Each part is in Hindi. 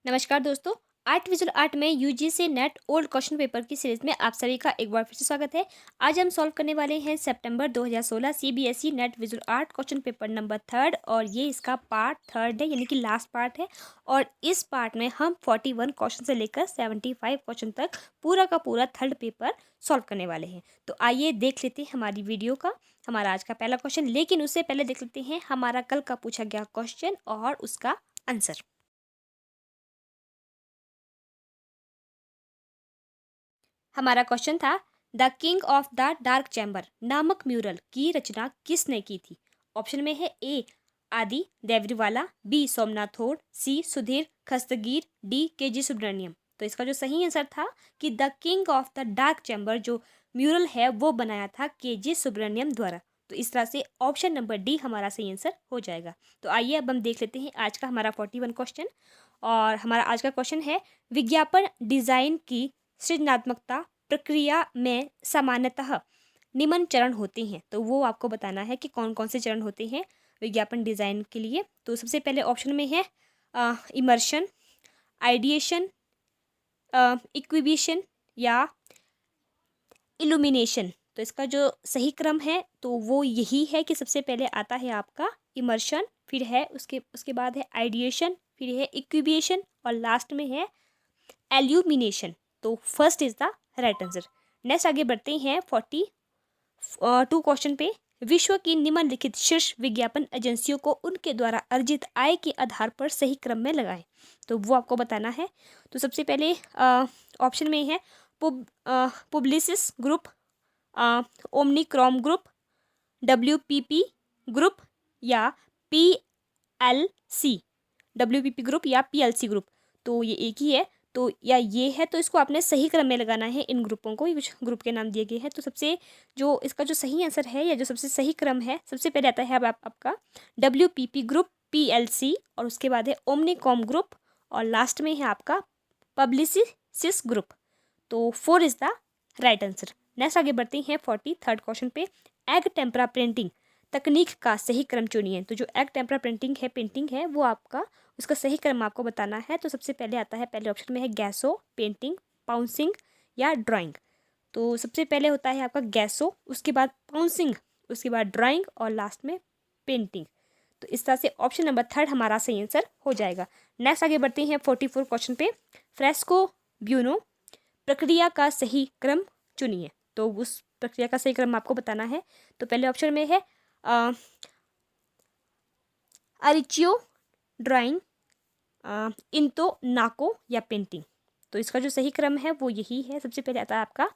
नमस्कार दोस्तों। आर्ट विजुअल आर्ट में UGC net old question paper की सीरीज में आप सभी का एक बार फिर से स्वागत है। आज हम सॉल्व करने वाले हैं सितंबर 2016 CBSE net visual art question paper number 3 और ये इसका पार्ट 3 है, यानी कि लास्ट पार्ट है। और इस पार्ट में हम 41 क्वेश्चन से लेकर 75 क्वेश्चन तक पूरा का पूरा थर्ड पेपर सॉल्व करने वाले हैं। तो आइए देख लेते हैं हमारी वीडियो का हमारा आज का पहला क्वेश्चन। लेकिन उससे पहले देख लेते हैं हमारा कल का पूछा गया क्वेश्चन और उसका आंसर। हमारा क्वेश्चन था, the king of the dark chamber नामक म्यूरल की रचना किसने की थी। ऑप्शन में है ए आदि देवरीवाला, बी सोमनाथोड, सी सुधीर खस्तगीर, डी के जी सुब्रमण्यम। तो इसका जो सही आंसर था कि the king of the dark chamber जो म्यूरल है वो बनाया था के जी सुब्रमण्यम द्वारा। तो इस तरह से ऑप्शन नंबर डी हमारा सही आंसर हो जाएगा। तो आइए अब हम देख लेते हैं आज का हमारा 41 क्वेश्चन। और हमारा आज का क्वेश्चन है, विज्ञापन डिजाइन की सृजनात्मकता प्रक्रिया में सामान्यतः निम्न चरण होते हैं। तो वो आपको बताना है कि कौन कौन से चरण होते हैं विज्ञापन डिज़ाइन के लिए। तो सबसे पहले ऑप्शन में है इमर्शन, आइडिएशन, इक्विबिशन या इल्यूमिनेशन। तो इसका जो सही क्रम है तो वो यही है कि सबसे पहले आता है आपका इमर्शन, फिर है उसके बाद है आइडिएशन, फिर है इक्विबिशन और लास्ट में है एल्यूमिनेशन। तो first is the right answer. Next आगे बढ़ते हैं 42 क्वेश्चन पे। विश्व की निम्नलिखित शीर्ष विज्ञापन एजेंसियों को उनके द्वारा अर्जित आय के आधार पर सही क्रम में लगाएं। तो वो आपको बताना है। तो सबसे पहले ऑप्शन में है पुब्लिसिस ग्रुप, ओमनीक्रॉम ग्रुप, WPP ग्रुप या PLC, WPP ग्रुप या PLC ग्रुप। तो ये एक ही है तो या ये है, तो इसको आपने सही क्रम में लगाना है। इन ग्रुपों को, ये कुछ ग्रुप के नाम दिए गए हैं। तो सबसे जो इसका जो सही आंसर है या जो सबसे सही क्रम है, सबसे पहले आता है अब आपका WPP ग्रुप, PLC और उसके बाद है ओमनीकॉम ग्रुप और लास्ट में है आपका पब्लिसिस ग्रुप। तो 4 is the right answer. Next आगे बढ़ते हैं 43rd क्वेश्चन पे। एग टेम्परा प्रिंटिंग तकनीक का सही क्रम चुनिए। तो जो एग टेम्परा पेंटिंग है वो आपका उसका सही क्रम आपको बताना है। तो सबसे पहले आता है, पहले ऑप्शन में है गैसो, पेंटिंग, पाउंसिंग या ड्राइंग। तो सबसे पहले होता है आपका गैसो, उसके बाद पाउंसिंग, उसके बाद ड्राइंग और लास्ट में पेंटिंग। तो इस तरह से ऑप्शन नंबर 3 हमारा सही आंसर हो जाएगा। नेक्स्ट आगे बढ़ते हैं 44 क्वेश्चन पे। फ्रेस्को ब्यूनो प्रक्रिया का सही क्रम चुनिए। तो उस प्रक्रिया का सही क्रम आपको बताना है। तो पहले ऑप्शन में है अरिचियो, ड्राइंग, इंतो नाको या पेंटिंग। तो इसका जो सही क्रम है वो यही है। सबसे पहले आता है आपका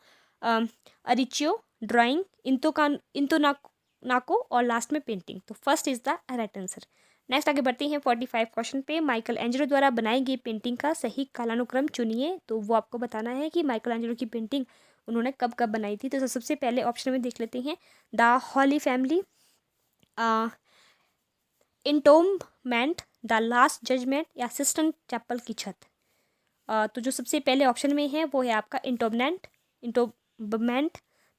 अरिचियो, ड्राइंग, इंतो नाको और लास्ट में पेंटिंग। तो first is the right answer. Next आगे बढ़ते हैं 45 क्वेश्चन पे। माइकल एंजेलो द्वारा बनाई गई पेंटिंग का सही कालानुक्रम चुनिए। तो वो आपको बताना है कि माइकल एंजेलो की पेंटिंग उन्होंने कब कब बनाई थी। तो सबसे पहले ऑप्शन में देख लेते हैं the holy family, entombment, the last judgement या सिस्टन चैपल की छत। तो जो सबसे पहले ऑप्शन में है वो है आपका इंटोम्बमेंट,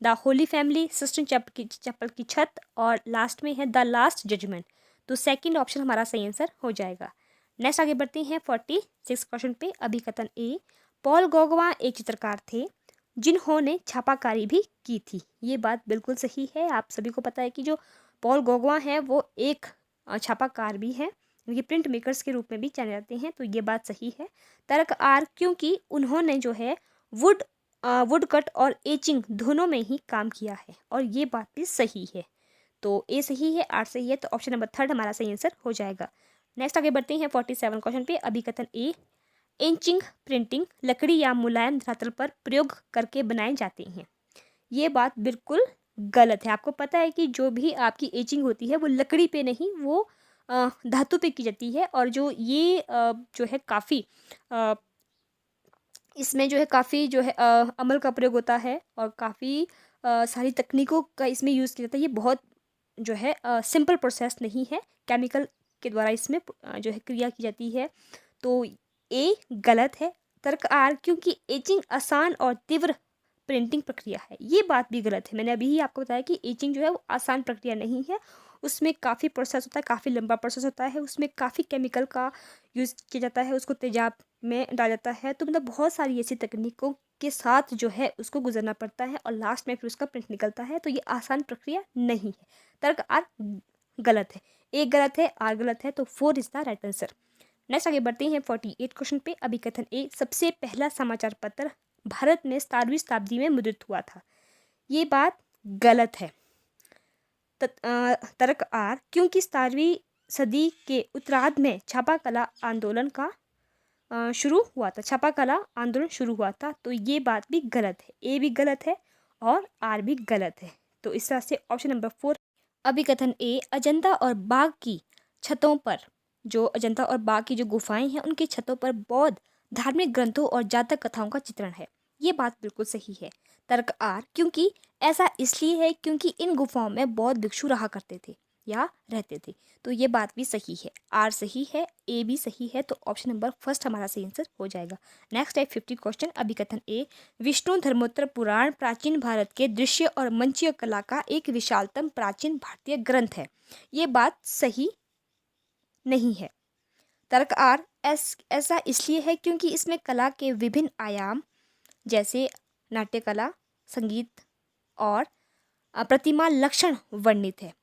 द होली फैमिली, सिस्टन चैपल की छत और लास्ट में है द लास्ट जजमेंट। तो सेकंड ऑप्शन हमारा सही आंसर हो जाएगा। नेक्स्ट आगे बढ़ते हैं 46 क्वेश्चन पे। अभिकथन ए, पॉल गौगवा एक चित्रकार थे जिन्होंने छापाकारी भी की थी। ये बात बिल्कुल सही है। आप सभी को पता है कि जो पॉल गौगवा है वो एक छापाकार भी है, ये प्रिंट मेकर्स के रूप में भी जाने जाते हैं। तो ये बात सही है। तर्क आर, क्योंकि उन्होंने जो है वुड कट और एचिंग दोनों में ही काम किया है और ये बात भी सही है। तो ए सही है, आर सही है। तो ऑप्शन नंबर 3 हमारा सही आंसर हो जाएगा। नेक्स्ट आगे बढ़ते हैं 47 क्वेश्चन पे। अभिकथन ए, एचिंग प्रिंटिंग लकड़ी या मुलायम धरातल पर प्रयोग करके बनाए जाते हैं। ये बात बिल्कुल गलत है। आपको पता है कि जो भी आपकी एचिंग होती है वो लकड़ी पे नहीं, वो धातु पे की जाती है। और जो ये जो है काफ़ी इसमें जो है काफ़ी जो है अमल का प्रयोग होता है और काफ़ी सारी तकनीकों का इसमें यूज़ किया जाता है। ये बहुत जो है सिंपल प्रोसेस नहीं है, केमिकल के द्वारा इसमें जो है क्रिया की जाती है। तो ए गलत है। तर्क आर, क्योंकि एचिंग आसान और तीव्र प्रिंटिंग प्रक्रिया है। ये बात भी गलत है। मैंने अभी ही आपको बताया कि एचिंग जो है वो आसान प्रक्रिया नहीं है, उसमें काफ़ी प्रोसेस होता है, काफ़ी लंबा प्रोसेस होता है, उसमें काफ़ी केमिकल का यूज़ किया जाता है, उसको तेज़ाब में डाला जाता है। तो मतलब बहुत सारी ऐसी तकनीकों के साथ जो है उसको गुजरना पड़ता है और लास्ट में फिर उसका प्रिंट निकलता है। तो ये आसान प्रक्रिया नहीं है। तर्क आर गलत है। ए गलत है, आर गलत है, तो 4 is the right answer. Next आगे बढ़ते हैं 48 क्वेश्चन पे। अभिकथन ए, सबसे पहला समाचार पत्र भारत में 17वीं शताब्दी में मुद्रित हुआ था। ये बात गलत है। तर्क आर, क्योंकि 17वीं सदी के उत्तरार्ध में छापा कला आंदोलन का शुरू हुआ था, छापा कला आंदोलन शुरू हुआ था। तो ये बात भी गलत है। ए भी गलत है और आर भी गलत है। तो इस तरह से ऑप्शन नंबर 4। अभिकथन ए, अजंता और बाघ की छतों पर, जो अजंता और बाघ की जो गुफाएं हैं उनकी छतों पर बौद्ध धार्मिक ग्रंथों और जातक कथाओं का चित्रण है। ये बात बिल्कुल सही है। तर्क आर, क्योंकि ऐसा इसलिए है क्योंकि इन गुफाओं में बौद्ध भिक्षु रहा करते थे या रहते थे। तो ये बात भी सही है। आर सही है, ए भी सही है, तो ऑप्शन नंबर फर्स्ट हमारा सही आंसर हो जाएगा। नेक्स्ट है 50 क्वेश्चन। अभिकथन ए, विष्णु धर्मोत्तर पुराण प्राचीन भारत के दृश्य और मंचीय कला का एक विशालतम प्राचीन भारतीय ग्रंथ है। ये बात सही नहीं है। तर्क आर, ऐसा इसलिए है क्योंकि इसमें कला के विभिन्न आयाम जैसे नाट्य कला, संगीत और प्रतिमा लक्षण वर्णित है।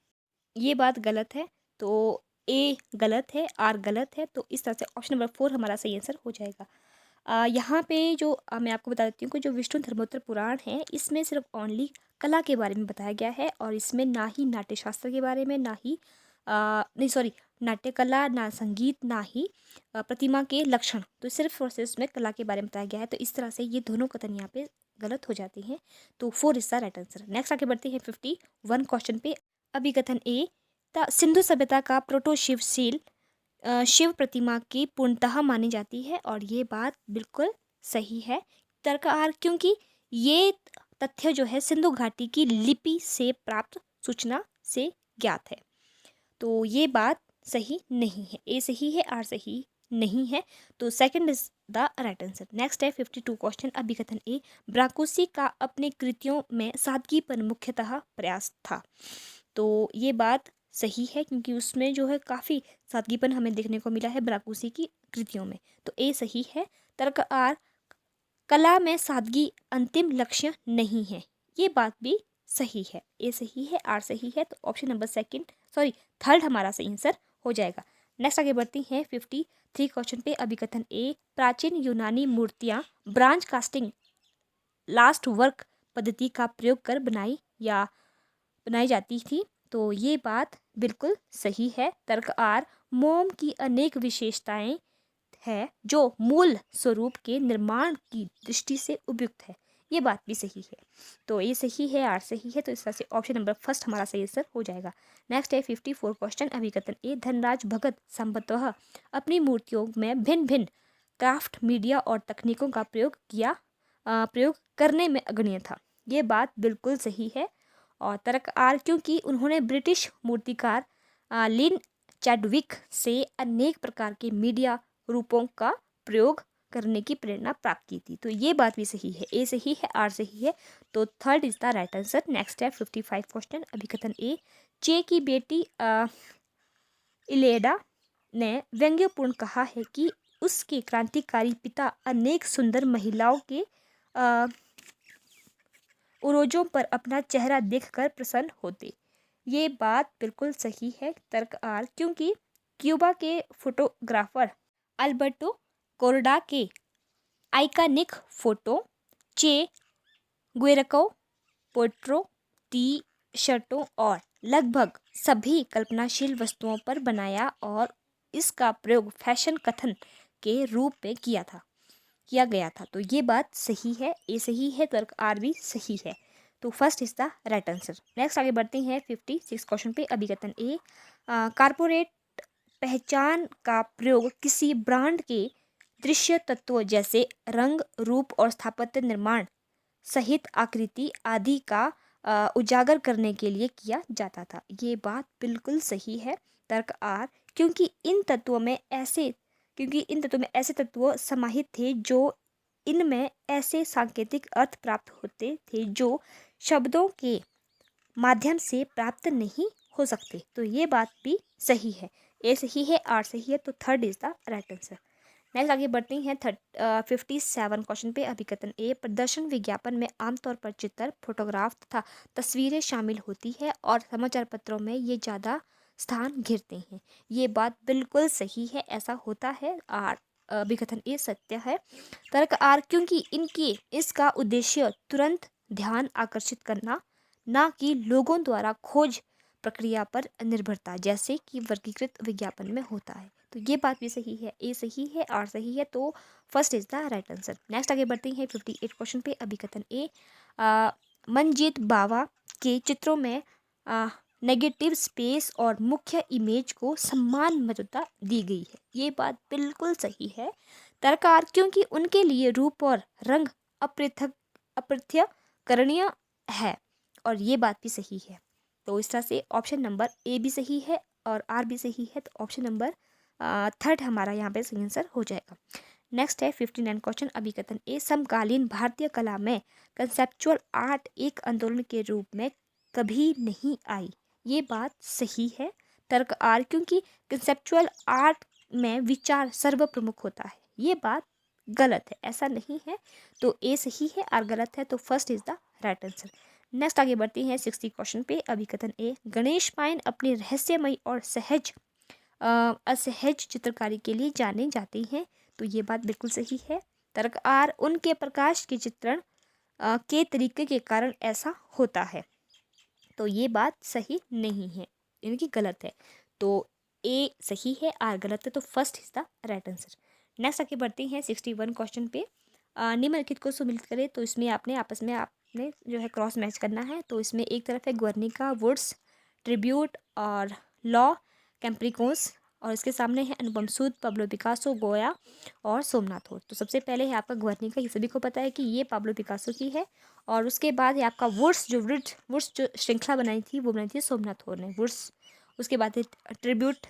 ये बात गलत है। तो ए गलत है, आर गलत है, तो इस तरह से ऑप्शन नंबर 4 हमारा सही आंसर हो जाएगा। यहाँ पे जो मैं आपको बता देती हूँ कि जो विष्णु धर्मोत्तर पुराण है इसमें सिर्फ ओनली कला के बारे में बताया गया है और इसमें ना ही नाट्यशास्त्र के बारे में, ना ही नहीं सॉरी नाट्य कला, ना संगीत, ना ही प्रतिमा के लक्षण, तो सिर्फ और सिर्फ इसमें कला के बारे में बताया गया है। तो इस तरह से ये दोनों कथन यहाँ पे गलत हो जाते हैं। तो 4 is the right answer. Next आगे बढ़ते हैं 51 क्वेश्चन पे। अभिकथन ए, सिंधु सभ्यता का प्रोटो शिवशील शिव प्रतिमा की पूर्णतः मानी जाती है और ये बात बिल्कुल सही है। तर्क आर, क्योंकि ये तथ्य जो है सिंधु घाटी की लिपि से प्राप्त सूचना से ज्ञात है। तो ये बात सही नहीं है। ए सही है, आर सही नहीं है, तो second is the right answer. Next है 52 क्वेश्चन। अभिकथन ए, ब्राकुसी का अपने कृतियों में सादगी पर मुख्यतः प्रयास था। तो ये बात सही है क्योंकि उसमें जो है काफ़ी सादगीपन हमें देखने को मिला है ब्राकुसी की कृतियों में। तो ए सही है। तर्क आर, कला में सादगी अंतिम लक्ष्य नहीं है। ये बात भी सही है। ए सही है, आर सही है, तो ऑप्शन नंबर थर्ड हमारा सही आंसर हो जाएगा। नेक्स्ट आगे बढ़ती हैं 53 क्वेश्चन पे। अभिकथन ए, प्राचीन यूनानी मूर्तियाँ ब्रांच कास्टिंग लास्ट वर्क पद्धति का प्रयोग कर बनाई जाती थी। तो ये बात बिल्कुल सही है। तर्क आर, मोम की अनेक विशेषताएं है जो मूल स्वरूप के निर्माण की दृष्टि से उपयुक्त है। ये बात भी सही है। तो ये सही है, आर सही है, तो इस तरह से ऑप्शन नंबर फर्स्ट हमारा सही आंसर हो जाएगा। नेक्स्ट है 54 क्वेश्चन। अभिकथन ए, धनराज भगत संभवतः अपनी मूर्तियों में भिन्न भिन्न क्राफ्ट मीडिया और तकनीकों का प्रयोग करने में अग्रणी था। ये बात बिल्कुल सही है। और तर्क आर, क्योंकि उन्होंने ब्रिटिश मूर्तिकार लिन चैडविक से अनेक प्रकार के मीडिया रूपों का प्रयोग करने की प्रेरणा प्राप्त की थी। तो ये बात भी सही है। ए सही है, आर सही है, तो third is the right answer. Next है 55 क्वेश्चन। अभिकथन ए, चे की बेटी इलेडा ने व्यंग्यपूर्ण कहा है कि उसके क्रांतिकारी पिता अनेक सुंदर महिलाओं के उरोजों पर अपना चेहरा देखकर प्रसन्न होते। ये बात बिल्कुल सही है। तर्क आर, क्योंकि क्यूबा के फोटोग्राफर अल्बर्टो कोर्डा के आइकॉनिक फोटो चे गुएरेको पोर्ट्रो टी शर्टों और लगभग सभी कल्पनाशील वस्तुओं पर बनाया और इसका प्रयोग फैशन कथन के रूप में किया गया था। तो ये बात सही है। ए सही है, तर्क आर भी सही है, तो first is the right answer. Next आगे बढ़ते हैं 56 क्वेश्चन पे। अभिकथन ए, कारपोरेट पहचान का प्रयोग किसी ब्रांड के दृश्य तत्वों जैसे रंग, रूप और स्थापत्य निर्माण सहित आकृति आदि का उजागर करने के लिए किया जाता था। ये बात बिल्कुल सही है। तर्क आर, क्योंकि इन तत्वों में ऐसे तत्व समाहित थे जो इनमें ऐसे सांकेतिक अर्थ प्राप्त होते थे जो शब्दों के माध्यम से प्राप्त नहीं हो सकते। तो ये बात भी सही है। ए सही है, आर सही है, तो third is the right answer. Next आगे बढ़ते हैं 57 क्वेश्चन पे। अभिकथन ए, प्रदर्शन विज्ञापन में आमतौर पर चित्र, फोटोग्राफ तथा तस्वीरें शामिल होती है और समाचार पत्रों में ये ज़्यादा स्थान घेरते हैं। ये बात बिल्कुल सही है, ऐसा होता है। आर अभिकथन ए सत्य है। तर्क आर, क्योंकि इनकी इसका उद्देश्य तुरंत ध्यान आकर्षित करना, ना कि लोगों द्वारा खोज प्रक्रिया पर निर्भरता, जैसे कि वर्गीकृत विज्ञापन में होता है। तो ये बात भी सही है। ए सही है, आर सही है, तो first is the right answer. Next आगे बढ़ते हैं 58 क्वेश्चन पे। अभिकथन ए, मनजीत बावा के चित्रों में नेगेटिव स्पेस और मुख्य इमेज को समान मर्यादा दी गई है। ये बात बिल्कुल सही है। तरकार, क्योंकि उनके लिए रूप और रंग अपृथ्यकरणीय है, और ये बात भी सही है। तो इस तरह से ऑप्शन नंबर ए भी सही है और आर भी सही है, तो ऑप्शन नंबर थर्ड हमारा यहाँ पे सही आंसर हो जाएगा। नेक्स्ट है 59 क्वेश्चन। अभिकथन ए, समकालीन भारतीय कला में कंसेप्चुअल आर्ट एक आंदोलन के रूप में कभी नहीं आई। ये बात सही है। तर्क आर, क्योंकि कंसेप्चुअल आर्ट में विचार सर्वप्रमुख होता है। ये बात गलत है, ऐसा नहीं है। तो ए सही है, आर गलत है, तो first is the right answer. Next आगे बढ़ते हैं 60 क्वेश्चन पे। अभिकथन ए, गणेश पायन अपनी रहस्यमयी और असहज चित्रकारी के लिए जाने जाते हैं। तो ये बात बिल्कुल सही है। तर्क आर, उनके प्रकाश के चित्रण के तरीके के कारण ऐसा होता है। तो ये बात सही नहीं है, इनकी गलत है। तो ए सही है, आर गलत है, तो first is the right answer. Next आगे बढ़ते हैं 61 क्वेश्चन पे। निम्नलिखित को सम्मिलित करें। तो इसमें आपने आपस में आपने जो है क्रॉस मैच करना है। तो इसमें एक तरफ है गुर्निका, वुड्स, ट्रिब्यूट और लॉ कैम्प्रिकोस, और इसके सामने है अनुपम सूद, पब्लो पिकासो, गोया और सोमनाथ होर। तो सबसे पहले है आपका गुर्निका, ये सभी को पता है कि ये पाब्लो पिकासो की है। और उसके बाद है आपका वुड्स जो श्रृंखला बनाई थी वो बनाई थी सोमनाथ होर ने, वुड्स। उसके बाद है ट्रिब्यूट,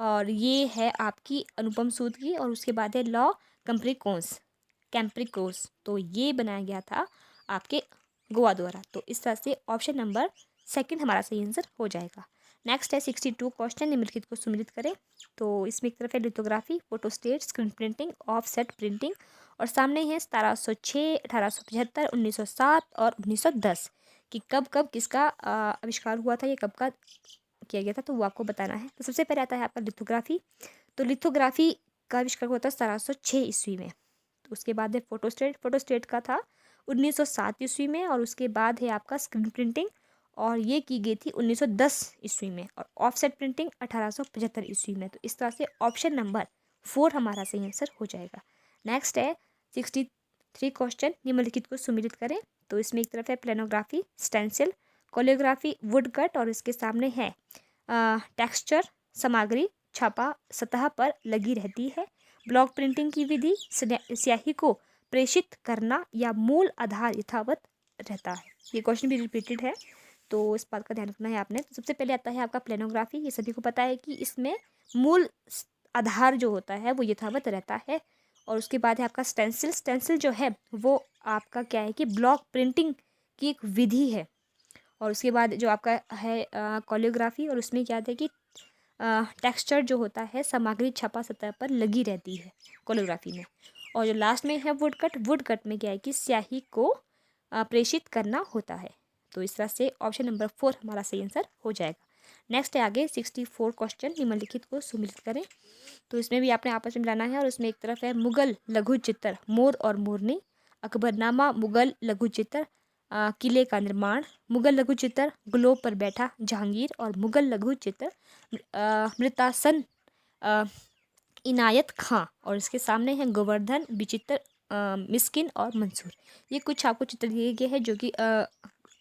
और ये है आपकी अनुपम सूद की। और उसके बाद है लॉ कैम्प्रिकोस, तो ये बनाया गया था आपके गोवा द्वारा। तो इस तरह से ऑप्शन नंबर सेकंड हमारा सही आंसर हो जाएगा। नेक्स्ट है 62 क्वेश्चन। निम्नलिखित को सम्मिलित करें। तो इसमें एक तरफ है lithography, photostat, screen printing, offset printing, और सामने है 1706, 1875, 1907 और 1910 कि कब कब किसका आविष्कार हुआ था, ये कब का किया गया था, तो वो आपको बताना है। तो सबसे पहले आता है आपका लिथोग्राफी। तो लिथोग्राफी का आविष्कार हुआ था 1706 ईस्वी में। तो उसके बाद है फोटोस्टेट का था 1907 ईस्वी में। और उसके बाद है आपका स्क्रीन प्रिंटिंग, और ये की गई थी 1910 ईस्वी में। और ऑफसेट प्रिंटिंग 1875 ईस्वी में। तो इस तरह से ऑप्शन नंबर 4 हमारा सही आंसर हो जाएगा। नेक्स्ट है 63 क्वेश्चन। निम्नलिखित को सम्मिलित करें। तो इसमें एक तरफ है प्लेनोग्राफी, स्टेंसिल, कोलियोग्राफी, वुड कट, और इसके सामने है टेक्सचर, सामग्री छापा सतह पर लगी रहती है, ब्लॉक प्रिंटिंग की विधि, स्याही को प्रेषित करना, या मूल आधार यथावत रहता है। ये क्वेश्चन भी रिपीटेड है, तो इस बात का ध्यान रखना है आपने। तो सबसे पहले आता है आपका प्लेनोग्राफी। ये सभी को पता है कि इसमें मूल आधार जो होता है वो यथावत रहता है। और उसके बाद है आपका स्टेंसिल जो है वो आपका क्या है कि ब्लॉक प्रिंटिंग की एक विधि है। और उसके बाद जो आपका है कोलियोग्राफी, और उसमें क्या है कि टेक्सचर जो होता है, सामग्री छपा सतह पर लगी रहती है कोलियोग्राफी में। और जो लास्ट में है वुड कट में क्या है कि स्याही को प्रेषित करना होता है। तो इस तरह से ऑप्शन नंबर 4 हमारा सही आंसर हो जाएगा। नेक्स्ट है आगे 64 क्वेश्चन। निम्नलिखित को सम्मिलित करें। तो इसमें भी आपने आपस में मिलाना है। और उसमें एक तरफ है मुगल लघु चित्र, मोर और मोरनी, अकबरनामा, मुगल लघु चित्र, किले का निर्माण, मुगल लघु चित्र, ग्लोब पर बैठा जहांगीर, और मुगल लघु चित्र मृतासन इनायत खां, और इसके सामने है गोवर्धन, विचित्र, मिस्किन और मंसूर। ये कुछ आपको चित्र दिए गए हैं जो कि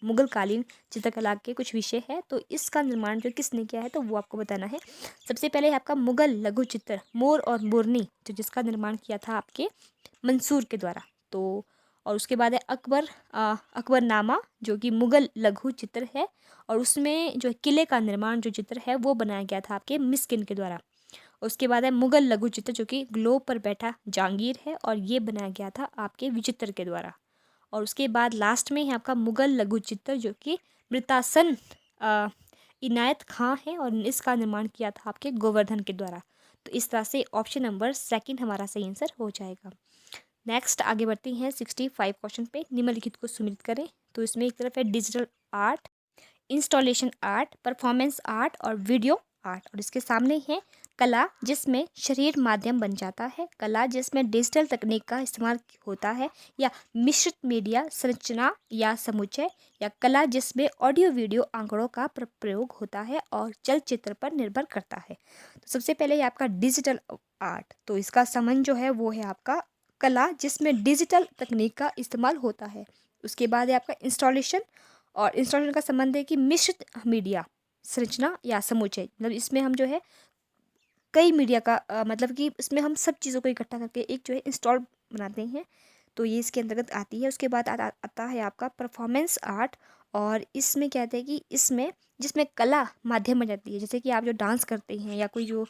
मुगल कालीन चित्रकला के कुछ विषय है। तो इसका निर्माण जो किसने किया है तो वो आपको बताना है। सबसे पहले है आपका मुगल लघु चित्र मोर और मोरनी, जो जिसका निर्माण किया था आपके मंसूर के द्वारा। तो और उसके बाद है अकबरनामा, जो कि मुगल लघु चित्र है, और उसमें जो किले का निर्माण जो चित्र है वो बनाया गया था आपके मिस्किन के द्वारा। उसके बाद है मुगल लघु चित्र, जो कि ग्लोब पर बैठा जहांगीर है, और ये बनाया गया था आपके विचित्र के द्वारा। और उसके बाद लास्ट में है आपका मुगल लघु चित्र, जो कि मृतासन इनायत खां है और इसका निर्माण किया था आपके गोवर्धन के द्वारा। तो इस तरह से ऑप्शन नंबर सेकंड हमारा सही आंसर हो जाएगा। नेक्स्ट आगे बढ़ते हैं 65 क्वेश्चन पे। निम्नलिखित को सुमिलित करें। तो इसमें एक तरफ है digital art, installation art, performance art और वीडियो आर्ट, और इसके सामने है कला जिसमें शरीर माध्यम बन जाता है, कला जिसमें डिजिटल तकनीक का इस्तेमाल होता है, या मिश्रित मीडिया संरचना या समुच्चय, या कला जिसमें ऑडियो वीडियो आंकड़ों का प्रयोग होता है और चलचित्र पर निर्भर करता है। तो सबसे पहले ये आपका डिजिटल आर्ट, तो इसका संबंध जो है वो है आपका कला जिसमें डिजिटल तकनीक का इस्तेमाल होता है। उसके बाद है आपका इंस्टॉलेशन, और इंस्टॉलेशन का संबंध है कि मिश्रित मीडिया संरचना या समुच्चय, मतलब इसमें हम जो है कई मीडिया का मतलब कि इसमें हम सब चीज़ों को इकट्ठा करके एक जो है इंस्टॉल बनाते हैं, तो ये इसके अंतर्गत आती है। उसके बाद आता है आपका परफॉर्मेंस आर्ट, और इसमें कहते हैं कि इसमें जिसमें कला माध्यम बन जाती है, जैसे कि आप जो डांस करते हैं या कोई जो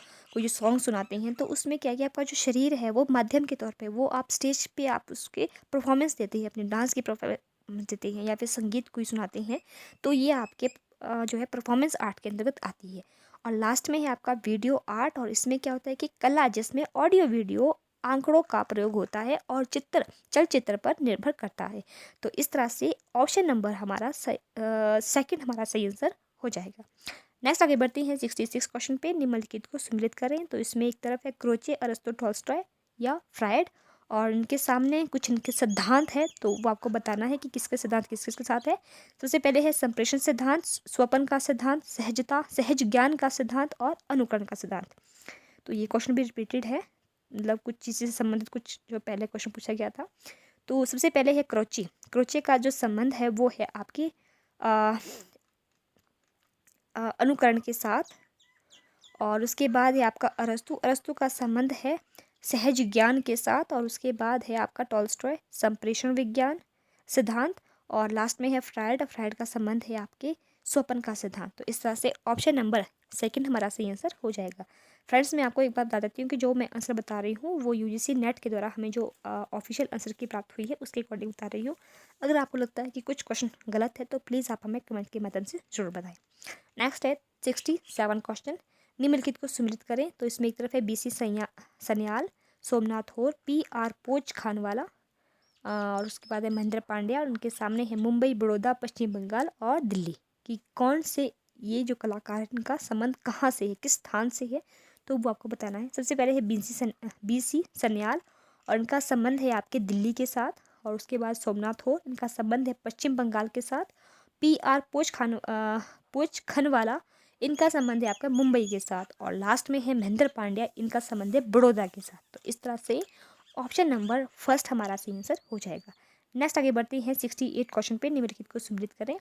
सॉन्ग सुनाते हैं, तो उसमें क्या है कि आपका जो शरीर है वो माध्यम के तौर पे वो आप स्टेज पे आप उसके परफॉर्मेंस देते हैं, अपने डांस की परफॉर्मेंस देते हैं या फिर संगीत कोई सुनाते हैं, तो ये आपके जो है परफॉर्मेंस आर्ट के अंतर्गत आती है। और लास्ट में है आपका वीडियो आर्ट, और इसमें क्या होता है कि कला जिसमें ऑडियो वीडियो आंकड़ों का प्रयोग होता है और चलचित्र पर निर्भर करता है। तो इस तरह से ऑप्शन नंबर हमारा सेकंड हमारा सही आंसर हो जाएगा। नेक्स्ट आगे बढ़ते हैं 66 क्वेश्चन पे। निम्नलिखित को सम्मिलित करें। तो इसमें एक तरफ है क्रोचे, अरस्तु, टॉल्स्टॉय या फ्रायड, और इनके सामने कुछ इनके सिद्धांत है, तो वो आपको बताना है कि किसके सिद्धांत किस किसके साथ है। सबसे पहले है संप्रेषण सिद्धांत, स्वपन का सिद्धांत, सहजता, सहज ज्ञान का सिद्धांत और अनुकरण का सिद्धांत। तो ये क्वेश्चन भी रिपीटेड है, मतलब कुछ चीज़ें से संबंधित कुछ जो पहले क्वेश्चन पूछा गया था। तो सबसे पहले है क्रोचे। क्रोचे का जो संबंध है वो है आपकी अनुकरण के साथ, और उसके बाद है आपका अरस्तु। अरस्तु का संबंध है सहज ज्ञान के साथ, और उसके बाद है आपका टॉल्स्टॉय संप्रेषण विज्ञान सिद्धांत, और लास्ट में है फ्रायड। फ्रायड का संबंध है आपके स्वपन का सिद्धांत। तो इस तरह से ऑप्शन नंबर सेकंड हमारा सही आंसर हो जाएगा। फ्रेंड्स, मैं आपको एक बात बता देती हूँ कि जो मैं आंसर बता रही हूँ वो यूजीसी नेट के द्वारा हमें जो ऑफिशियल आंसर की प्राप्त हुई है उसके अकॉर्डिंग बता रही हूँ। अगर आपको लगता है कि कुछ क्वेश्चन गलत है तो प्लीज़ आप हमें कमेंट के माध्यम से जरूर बताएं। नेक्स्ट है 67 क्वेश्चन। निम्नलिखित को सम्मिलित करें। तो इसमें एक तरफ है बीसी सन्याल, सोमनाथ होर, PR पोच खानवाला, और उसके बाद है महेंद्र पांड्या, और उनके सामने है मुंबई, बड़ौदा, पश्चिम बंगाल और दिल्ली। कि कौन से ये जो कलाकार हैं इनका संबंध कहाँ से है, किस स्थान से है, तो वो आपको बताना है। सबसे पहले है बीसी सन्याल, और इनका संबंध है आपके दिल्ली के साथ, और उसके बाद सोमनाथ होर, इनका संबंध है पश्चिम बंगाल के साथ। PR पोच खनवाला, इनका संबंध है आपका मुंबई के साथ, और लास्ट में है महेंद्र पांड्या, इनका संबंध है बड़ौदा के साथ। तो इस तरह से ऑप्शन नंबर फर्स्ट हमारा सही आंसर हो जाएगा। नेक्स्ट आगे बढ़ते हैं 68 क्वेश्चन पे। निम्नलिखित को सम्मिलित करें।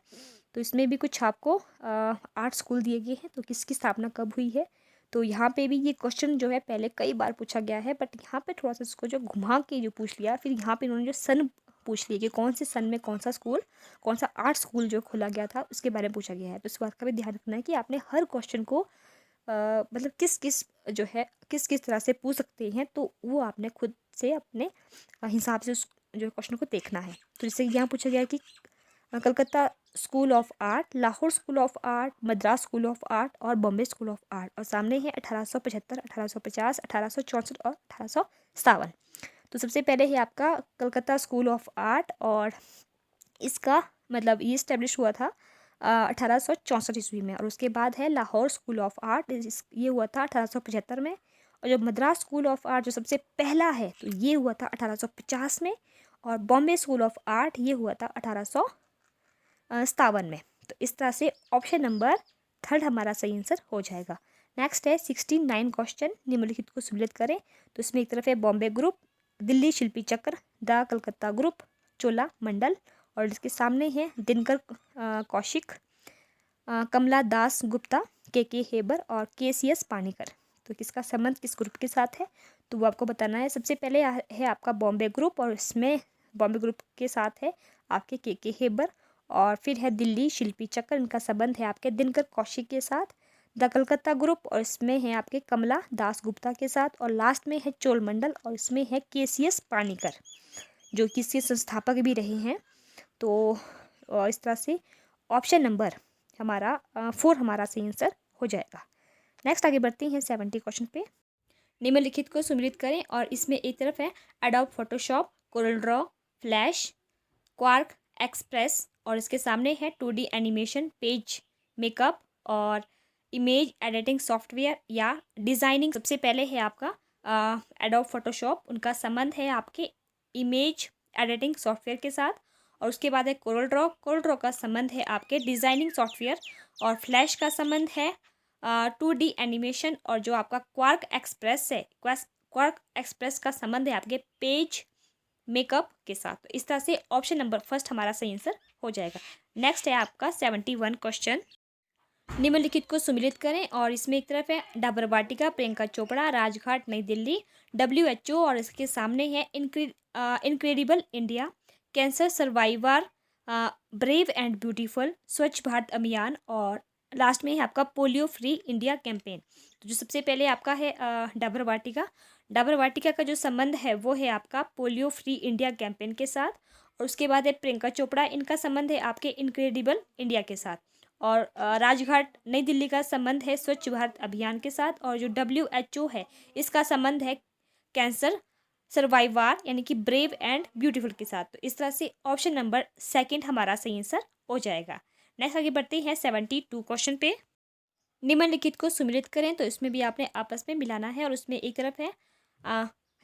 तो इसमें भी कुछ आपको 8 स्कूल दिए गए हैं, तो किसकी स्थापना कब हुई है। तो यहाँ पे भी ये क्वेश्चन जो है पहले कई बार पूछा गया है, बट यहाँ पे थोड़ा सा इसको जो घुमा के जो पूछ लिया, फिर यहाँ पे इन्होंने जो सन पूछ लिया कि कौन से सन में कौन सा स्कूल, कौन सा आर्ट स्कूल जो खोला गया था उसके बारे में पूछा गया है। तो इस बात का भी ध्यान रखना है कि आपने हर क्वेश्चन को मतलब किस किस तरह से पूछ सकते हैं, तो वो आपने खुद से अपने हिसाब से उस जो क्वेश्चन को देखना है। तो जैसे यहाँ पूछा गया है कि Calcutta school of art, Lahore school of art, Madras school of art और बॉम्बे स्कूल ऑफ आर्ट, और सामने है 1875, 1850, 1864 और 1857। तो सबसे पहले है आपका कलकत्ता स्कूल ऑफ आर्ट, और इसका मतलब ये इस्टेब्लिश हुआ था 1864 ईस्वी में, और उसके बाद है लाहौर स्कूल ऑफ आर्ट, ये हुआ था 1875 में, और जो मद्रास स्कूल ऑफ आर्ट जो सबसे पहला है तो ये हुआ था 1850 में, और बॉम्बे स्कूल ऑफ आर्ट ये हुआ था 1857 में। तो इस तरह से ऑप्शन नंबर थर्ड हमारा सही आंसर हो जाएगा। नेक्स्ट है 69 क्वेश्चन। निम्नलिखित को सम्मिलित करें। तो इसमें एक तरफ है बॉम्बे ग्रुप, दिल्ली शिल्पी चक्र, द कलकत्ता ग्रुप, चोला मंडल, और इसके सामने है दिनकर कौशिक, कमला दास गुप्ता, के हेबर और KCS पानीकर। तो किसका संबंध किस ग्रुप के साथ है, तो वो आपको बताना है। सबसे पहले है आपका बॉम्बे ग्रुप, और इसमें बॉम्बे ग्रुप के साथ है आपके के हेबर, और फिर है दिल्ली शिल्पी चक्र, इनका संबंध है आपके दिनकर कौशिक के साथ। द कलकत्ता ग्रुप, और इसमें है आपके कमला दास गुप्ता के साथ, और लास्ट में है चोल मंडल, और इसमें है KCS पानीकर जो कि इसके संस्थापक भी रहे हैं। तो इस तरह से ऑप्शन नंबर हमारा 4 हमारा सही आंसर हो जाएगा। नेक्स्ट आगे बढ़ते हैं 70 क्वेश्चन पे। निम्नलिखित को सुमेलित करें और इसमें एक तरफ है adobe Photoshop, Corel Draw, flash, quark express और इसके सामने है 2D एनिमेशन, पेज मेकअप और इमेज एडिटिंग सॉफ्टवेयर या डिज़ाइनिंग। सबसे पहले है आपका एडोब फोटोशॉप, उनका संबंध है आपके इमेज एडिटिंग सॉफ्टवेयर के साथ। और उसके बाद है कोरल ड्रॉ, कोरल ड्रॉ का संबंध है आपके डिज़ाइनिंग सॉफ्टवेयर। और फ्लैश का संबंध है 2D एनिमेशन। और जो आपका क्वार्क एक्सप्रेस है, क्वार्क एक्सप्रेस का संबंध है आपके पेज मेकअप के साथ। तो इस तरह से ऑप्शन नंबर फर्स्ट हमारा सही आंसर हो जाएगा। नेक्स्ट है आपका 71 क्वेश्चन। निम्नलिखित को सुमेलित करें और इसमें एक तरफ है डाबर वाटिका, प्रियंका चोपड़ा, राजघाट नई दिल्ली, WHO और इसके सामने है incredible India, cancer survivor, brave and beautiful, स्वच्छ भारत अभियान और लास्ट में है आपका पोलियो फ्री इंडिया कैंपेन। तो जो सबसे पहले आपका है डाबर वाटिका, डाबर वाटिका का जो संबंध है वो है आपका पोलियो फ्री इंडिया कैंपेन के साथ। और उसके बाद है प्रियंका चोपड़ा, इनका संबंध है आपके इनक्रेडिबल इंडिया के साथ। और राजघाट नई दिल्ली का संबंध है स्वच्छ भारत अभियान के साथ। और जो WHO है इसका संबंध है कैंसर सर्वाइवर यानी कि ब्रेव एंड ब्यूटीफुल के साथ। तो इस तरह से ऑप्शन नंबर सेकंड हमारा सही आंसर हो जाएगा। नेक्स्ट आगे बढ़ते हैं 72 क्वेश्चन पे। निम्नलिखित को सुमेलित करें, तो इसमें भी आपने आपस में मिलाना है। और उसमें एक तरफ है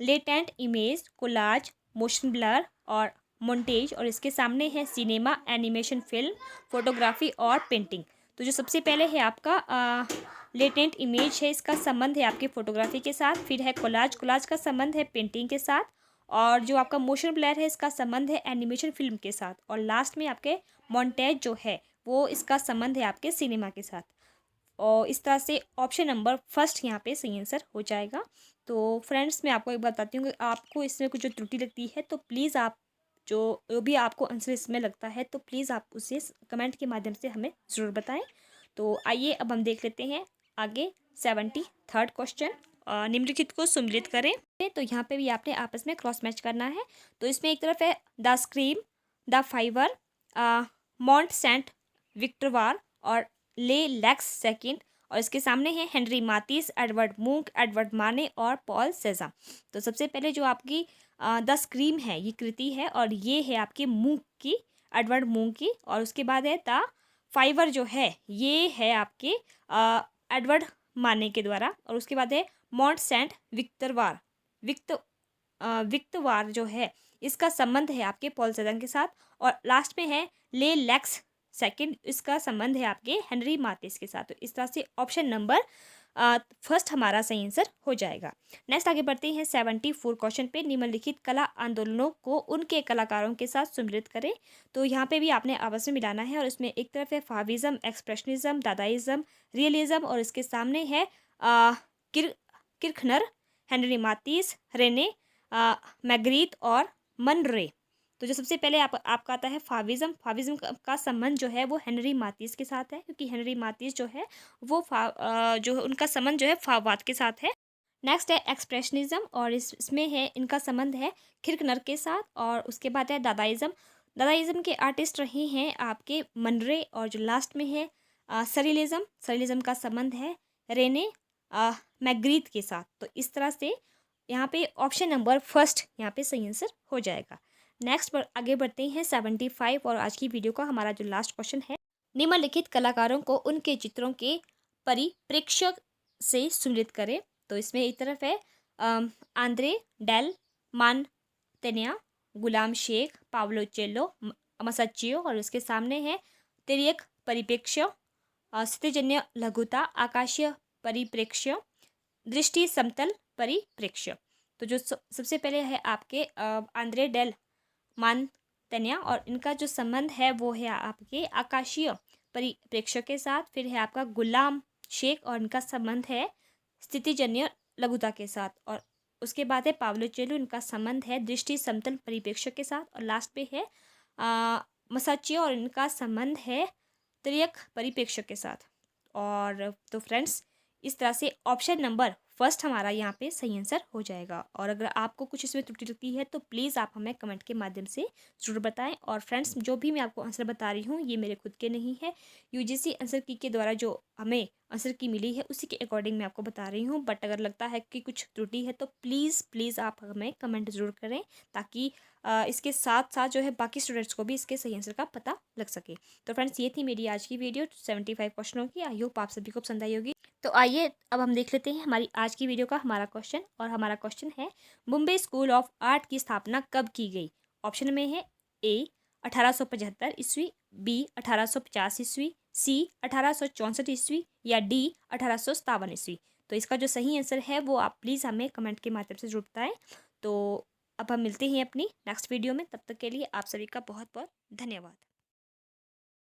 latent image, collage, motion blur और मोन्टेज और इसके सामने है सिनेमा, एनिमेशन, फिल्म, फोटोग्राफी और पेंटिंग। तो जो सबसे पहले है आपका लेटेंट इमेज है, इसका संबंध है आपके फोटोग्राफी के साथ। फिर है कोलाज, कोलाज का संबंध है पेंटिंग के साथ। और जो आपका मोशन ब्लर है इसका संबंध है एनिमेशन फिल्म के साथ। और लास्ट में आपके मोन्टेज जो है वो इसका संबंध है आपके सिनेमा के साथ। और इस तरह से ऑप्शन नंबर फर्स्ट यहाँ पे सही आंसर हो जाएगा। तो फ्रेंड्स मैं आपको एक बताती हूँ कि आपको इसमें कुछ जो त्रुटि लगती है तो प्लीज़ आप जो भी आपको आंसर इसमें लगता है तो प्लीज़ आप उसे कमेंट के माध्यम से हमें ज़रूर बताएं। तो आइए अब हम देख लेते हैं आगे 73rd क्वेश्चन। निम्नलिखित को सुमेलित करें। तो यहाँ पे भी आपने आपस में क्रॉस मैच करना है। तो इसमें एक तरफ है the scream, the fifer, Mont Sainte Victoire और ले लैक्स सेकेंड। और इसके सामने है Henri Matisse, Edvard Munch, Edouard Manet और पॉल सेजा। तो सबसे पहले जो आपकी द स्क्रीम है ये कृति है और ये है आपकी मूंक की, एडवर्ड मूंक की। और उसके बाद है द फाइवर जो है ये है आपके एडवर्ड माने के द्वारा। और उसके बाद है मॉन्ट सेंट विक्टरवार, विक्टवार जो है इसका संबंध है आपके पॉल सेजन के साथ। और लास्ट में है ले लैक्स सेकंड, इसका संबंध है आपके हेनरी मातिस के साथ। तो इस तरह से ऑप्शन नंबर फर्स्ट हमारा सही आंसर हो जाएगा। नेक्स्ट आगे बढ़ते हैं 74 क्वेश्चन पे। निम्नलिखित कला आंदोलनों को उनके कलाकारों के साथ सुमेलित करें। तो यहाँ पे भी आपने आपस में मिलाना है। और इसमें एक तरफ है फाविज्म, एक्सप्रेशनिज्म, दादाइज्म, रियलिज्म और इसके सामने है किर्खनर, हेनरी मातिस, रेने मैग्रीत और मन रे। तो जो सबसे पहले आपका आता है फाविज्म, फाविज्म का संबंध जो है वो हेनरी मातिस के साथ है क्योंकि हेनरी मातिस जो है वो जो उनका संबंध जो है फाववाद के साथ है। नेक्स्ट है एक्सप्रेशनिज्म और इसमें है इनका संबंध है किर्खनर के साथ। और उसके बाद है दादाइज्म, दादाइज्म के आर्टिस्ट रहे हैं आपके मनरे। और जो लास्ट में है सरियलिज्म, सरियलिज्म का संबंध है रेने मैग्रीत के साथ। तो इस तरह से यहाँ पे ऑप्शन नंबर फर्स्ट यहाँ पे सही आंसर हो जाएगा। नेक्स्ट पर आगे बढ़ते हैं 75 और आज की वीडियो का हमारा जो लास्ट क्वेश्चन है। निम्नलिखित कलाकारों को उनके चित्रों के परिप्रेक्ष्य से सुमेलित करें। तो इसमें एक तरफ है आंद्रे डेल मानतेनिया, गुलाम शेख, पावलो चेलो, मसाचियो और उसके सामने है तिर्यक परिप्रेक्ष्य, स्थितिजन्य लघुता, आकाशीय परिप्रेक्ष्य, दृष्टि समतल परिप्रेक्ष्य। तो जो सबसे पहले है आपके आंद्रे डेल मानतेनिया और इनका जो संबंध है वो है आपके आकाशीय परिप्रेक्ष्य के साथ। फिर है आपका गुलाम शेख और इनका संबंध है स्थितिजन्य लघुता के साथ। और उसके बाद है पावलो चेलो, इनका संबंध है दृष्टि समतल परिप्रेक्ष्य के साथ। और लास्ट पे है मसाचियो और इनका संबंध है तिर्यक परिप्रेक्ष्य के साथ। और तो फ्रेंड्स इस तरह से ऑप्शन नंबर फर्स्ट हमारा यहाँ पे सही आंसर हो जाएगा। और अगर आपको कुछ इसमें त्रुटि लगती है तो प्लीज़ आप हमें कमेंट के माध्यम से ज़रूर बताएं। और फ्रेंड्स, जो भी मैं आपको आंसर बता रही हूँ ये मेरे खुद के नहीं है, यूजीसी आंसर की के द्वारा जो हमें आंसर की मिली है उसी के अकॉर्डिंग मैं आपको बता रही हूँ। बट अगर लगता है कि कुछ त्रुटि है तो प्लीज़ आप हमें कमेंट ज़रूर करें, ताकि इसके साथ साथ जो है बाकी स्टूडेंट्स को भी इसके सही आंसर का पता लग सके। तो फ्रेंड्स, ये थी मेरी आज की वीडियो 75 क्वेश्चनों की। आई होप आप सभी को पसंद आई होगी। तो आइए अब हम देख लेते हैं हमारी आज की वीडियो का हमारा क्वेश्चन। और हमारा क्वेश्चन है, मुंबई स्कूल ऑफ आर्ट की स्थापना कब की गई? ऑप्शन में है ए 1875 ईस्वी, बी 1850 ईस्वी, सी 1864 ईस्वी, या डी 1857 ईस्वी। तो इसका जो सही आंसर है वो आप प्लीज़ हमें कमेंट के माध्यम से जरूर बताएं। तो अब हम मिलते हैं अपनी नेक्स्ट वीडियो में, तब तक के लिए आप सभी का बहुत बहुत धन्यवाद।